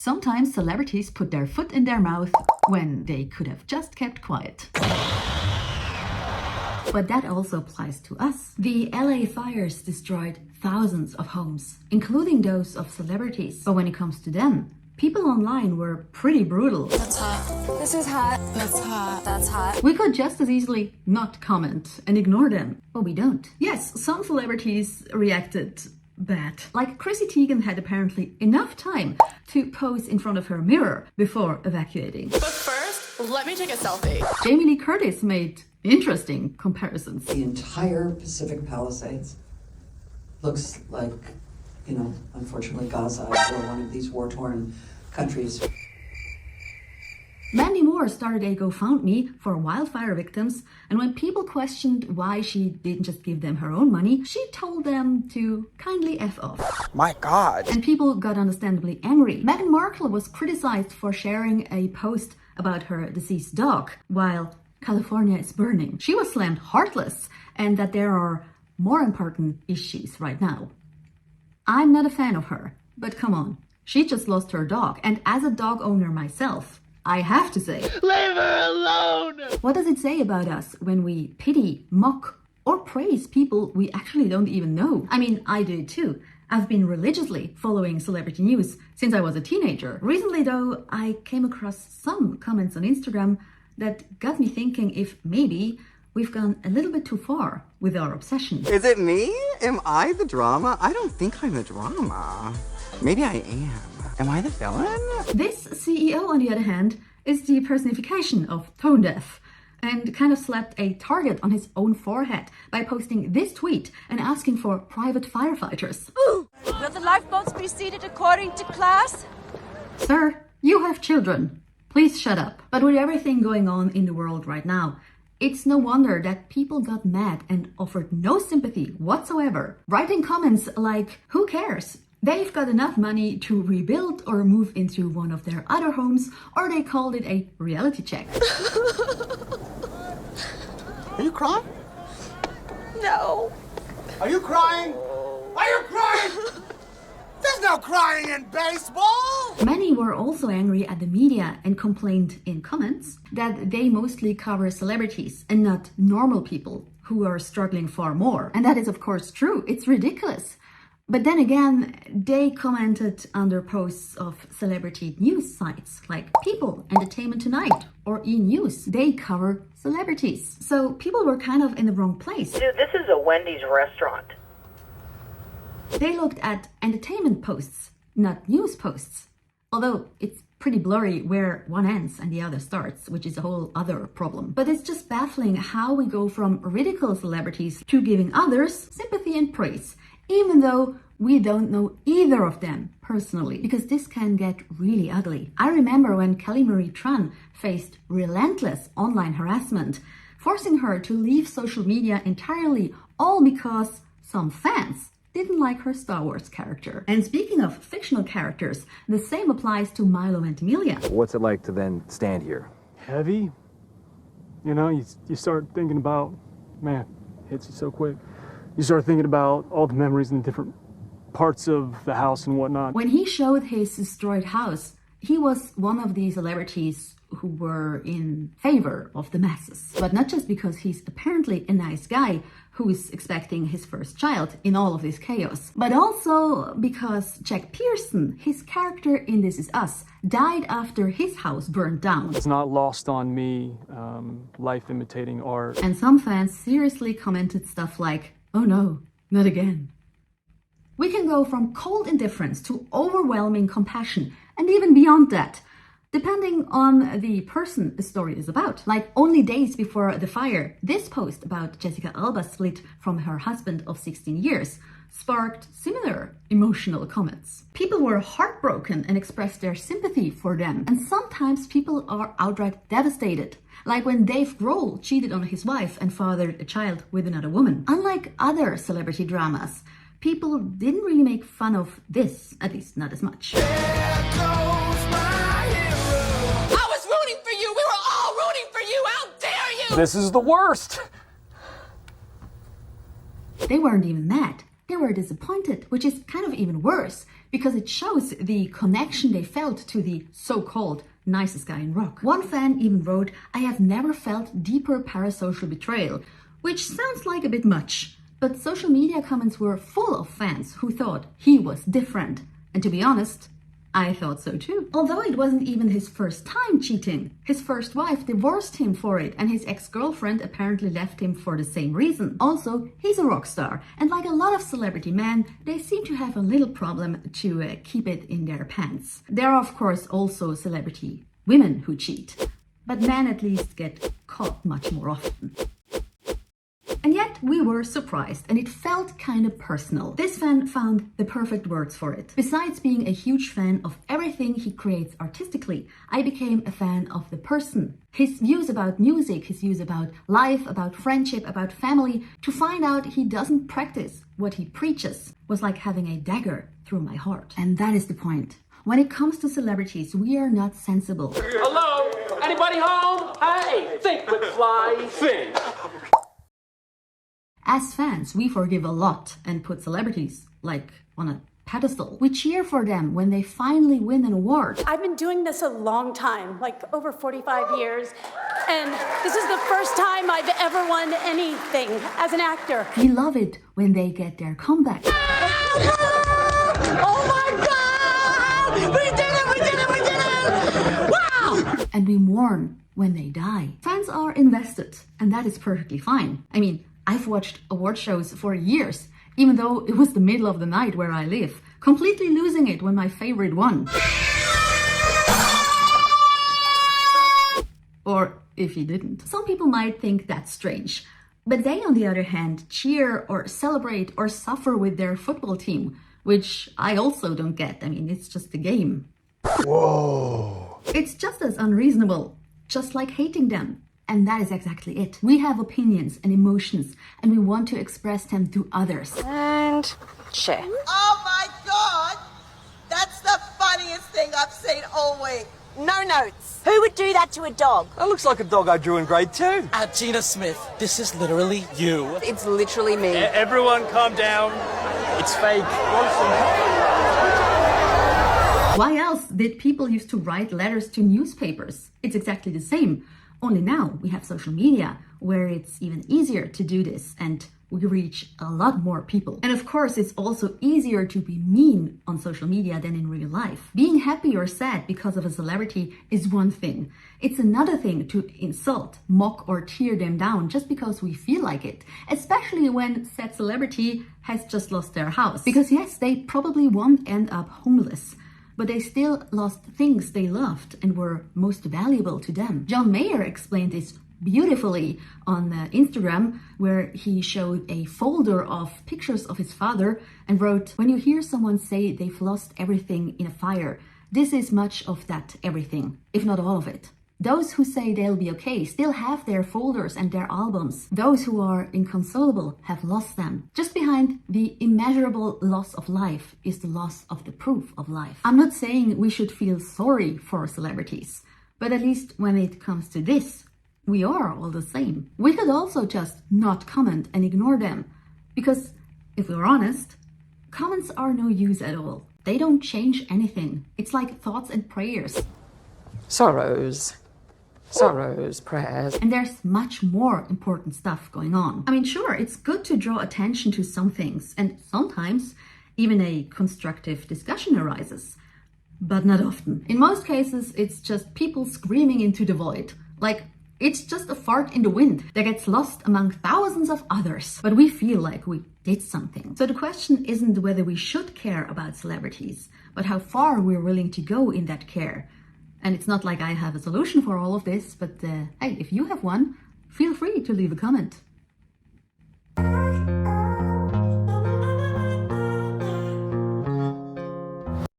Sometimes celebrities put their foot in their mouth when they could have just kept quiet. But that also applies to us. The LA fires destroyed thousands of homes, including those of celebrities. But when it comes to them, people online were pretty brutal. That's hot. This is hot. That's hot. That's hot. We could just as easily not comment and ignore them, but we don't. Yes, some celebrities reacted bad. Like Chrissy Teigen had apparently enough time to pose in front of her mirror before evacuating. But first, let me take a selfie. Jamie Lee Curtis made interesting comparisons. The entire Pacific Palisades looks like, unfortunately Gaza or one of these war-torn countries. Mandy Moore started a GoFundMe for wildfire victims, and when people questioned why she didn't just give them her own money, she told them to kindly F off. My God. And people got understandably angry. Meghan Markle was criticized for sharing a post about her deceased dog, while California is burning. She was slammed heartless, and that there are more important issues right now. I'm not a fan of her, but come on. She just lost her dog, and as a dog owner myself, I have to say, Leave her alone! What does it say about us when we pity, mock, or praise people we actually don't even know? I mean, I do it too. I've been religiously following celebrity news since I was a teenager. Recently, though, I came across some comments on Instagram that got me thinking if maybe we've gone a little bit too far with our obsession. Is it me? Am I the drama? I don't think I'm the drama. Maybe I am. Am I the villain? This CEO, on the other hand, is the personification of tone deaf and kind of slapped a target on his own forehead by posting this tweet and asking for private firefighters. Will the lifeboats be seated according to class? Sir, you have children. Please shut up. But with everything going on in the world right now, it's no wonder that people got mad and offered no sympathy whatsoever, writing comments like, who cares? They've got enough money to rebuild or move into one of their other homes, or they called it a reality check. Are you crying? No. Are you crying? Are you crying? There's no crying in baseball! Many were also angry at the media and complained in comments that they mostly cover celebrities and not normal people who are struggling far more. And that is of course true. It's ridiculous. But then again, they commented under posts of celebrity news sites like People, Entertainment Tonight, or E! News. They cover celebrities. So people were kind of in the wrong place. Dude, this is a Wendy's restaurant. They looked at entertainment posts, not news posts. Although it's pretty blurry where one ends and the other starts, which is a whole other problem. But it's just baffling how we go from ridicule celebrities to giving others sympathy and praise, even though we don't know either of them personally, because this can get really ugly. I remember when Kelly Marie Tran faced relentless online harassment, forcing her to leave social media entirely, all because some fans didn't like her Star Wars character. And speaking of fictional characters, the same applies to Milo and Emilia. What's it like to then stand here? Heavy. You start thinking about, man, hits you so quick. You start thinking about all the memories and the different parts of the house and whatnot. When he showed his destroyed house, he was one of the celebrities who were in favor of the masses. But not just because he's apparently a nice guy who's expecting his first child in all of this chaos, but also because Jack Pearson, his character in This Is Us, died after his house burned down. It's not lost on me, life imitating art. And some fans seriously commented stuff like, oh no, not again. We can go from cold indifference to overwhelming compassion, and even beyond that, depending on the person the story is about. Like only days before the fire, this post about Jessica Alba's split from her husband of 16 years sparked similar emotional comments. People were heartbroken and expressed their sympathy for them. And sometimes people are outright devastated. Like when Dave Grohl cheated on his wife and fathered a child with another woman. Unlike other celebrity dramas, people didn't really make fun of this, at least not as much. This is the worst! They weren't even mad. They were disappointed, which is kind of even worse, because it shows the connection they felt to the so-called nicest guy in rock. One fan even wrote, "I have never felt deeper parasocial betrayal," which sounds like a bit much. But social media comments were full of fans who thought he was different. And to be honest, I thought so too. Although it wasn't even his first time cheating. His first wife divorced him for it, and his ex-girlfriend apparently left him for the same reason. Also, he's a rock star, and like a lot of celebrity men, they seem to have a little problem to keep it in their pants. There are of course also celebrity women who cheat, but men at least get caught much more often. And yet we were surprised, and it felt kind of personal. This fan found the perfect words for it. "Besides being a huge fan of everything he creates artistically, I became a fan of the person. His views about music, his views about life, about friendship, about family. To find out he doesn't practice what he preaches was like having a dagger through my heart." And that is the point. When it comes to celebrities, we are not sensible. Hello? Anybody home? Hey, think McFly, think. As fans, we forgive a lot and put celebrities, like, on a pedestal. We cheer for them when they finally win an award. I've been doing this a long time, like over 45 years, and this is the first time I've ever won anything as an actor. We love it when they get their comeback. Oh my God! We did it! We did it! We did it! Wow! And we mourn when they die. Fans are invested, and that is perfectly fine. I mean, I've watched award shows for years, even though it was the middle of the night where I live, completely losing it when my favorite won. Or if he didn't. Some people might think that's strange, but they, on the other hand, cheer or celebrate or suffer with their football team, which I also don't get. I mean, it's just a game. Whoa. It's just as unreasonable, just like hating them. And that is exactly it. We have opinions and emotions, and we want to express them to others. And share. Oh my God! That's the funniest thing I've seen all week. No notes. Who would do that to a dog? That looks like a dog I drew in grade 2. Gina Smith, this is literally you. It's literally me. Everyone calm down. It's fake. Why else did people used to write letters to newspapers? It's exactly the same. Only now we have social media where it's even easier to do this, and we reach a lot more people. And of course, it's also easier to be mean on social media than in real life. Being happy or sad because of a celebrity is one thing. It's another thing to insult, mock, or tear them down just because we feel like it, especially when said celebrity has just lost their house. Because yes, they probably won't end up homeless, but they still lost things they loved and were most valuable to them. John Mayer explained this beautifully on Instagram, where he showed a folder of pictures of his father and wrote, "When you hear someone say they've lost everything in a fire, this is much of that everything, if not all of it. Those who say they'll be okay still have their folders and their albums. Those who are inconsolable have lost them. Just behind the immeasurable loss of life is the loss of the proof of life." I'm not saying we should feel sorry for celebrities, but at least when it comes to this, we are all the same. We could also just not comment and ignore them, because if we're honest, comments are no use at all. They don't change anything. It's like thoughts and prayers. Sorrows, prayers. And there's much more important stuff going on. I mean, sure, it's good to draw attention to some things, and sometimes even a constructive discussion arises, but not often. In most cases, it's just people screaming into the void. Like, it's just a fart in the wind that gets lost among thousands of others. But we feel like we did something. So the question isn't whether we should care about celebrities, but how far we're willing to go in that care. And it's not like I have a solution for all of this, but hey, if you have one, feel free to leave a comment.